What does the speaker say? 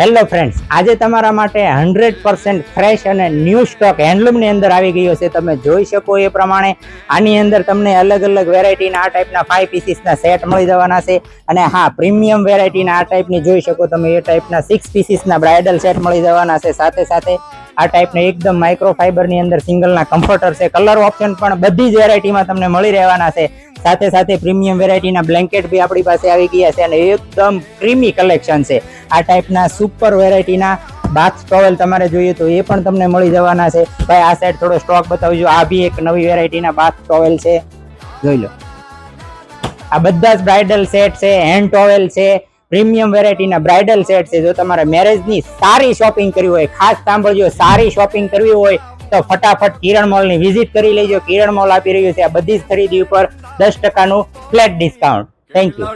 Hello friends, આજે તમારા માટે 100% ફ્રેશ અને ન્યૂ સ્ટોક હેન્ડલૂમની અંદર આવી ગયો છે. તમે જોઈ શકો એ પ્રમાણે આની અંદર તમને અલગ અલગ વેરાયટીના આ ટાઈપના 5 પીસીસના સેટ મળી જવાના છે. અને હા, પ્રીમિયમ વેરાયટીના આ ટાઈપની જોઈ શકો તમે એ ટાઈપના 6 પીસીસના બ્રાઇડલ સેટ મળી જવાના છે. સાથે સાથે આ ટાઈપના એકદમ માઇક્રો ફાઈબરની અંદર સિંગલના કમ્ફર્ટર છે. કલર ઓપ્શન પણ બધી જ વેરાયટીમાં તમને મળી રહેવાના છે. સાથે સાથે પ્રીમિયમ વેરાયટીના બ્લેન્કેટ બી આપણી પાસે આવી ગયા છે અને એકદમ ક્રીમી કલેક્શન છે. આ ટાઈપના સુપર વેરાયટીના બાથ ટોવેલ તમારે જોઈએ તો એ પણ તમને મળી જવાના છે. ભાઈ આ સાઈડ થોડો સ્ટોક બતાવજો. આ બી એક નવી વેરાયટીના બાથ ટોવેલ છે, જોઈ લો. આ બધા જ બ્રાઇડલ સેટ છે, હેન્ડ ટોવેલ છે, પ્રીમિયમ વેરાયટીના બ્રાઇડલ સેટ છે. જો તમારે મેરેજની સારી શોપિંગ કરવી હોય, ખાસ સાંભળજો, સારી શોપિંગ કરવી હોય તો ફટાફટ કિરણ મોલની વિઝિટ કરી લેજો. કિરણ મોલ આપી રહ્યું છે આ બધી જ ખરીદી ઉપર 10% ફ્લેટ ડિસ્કાઉન્ટ. Thank you.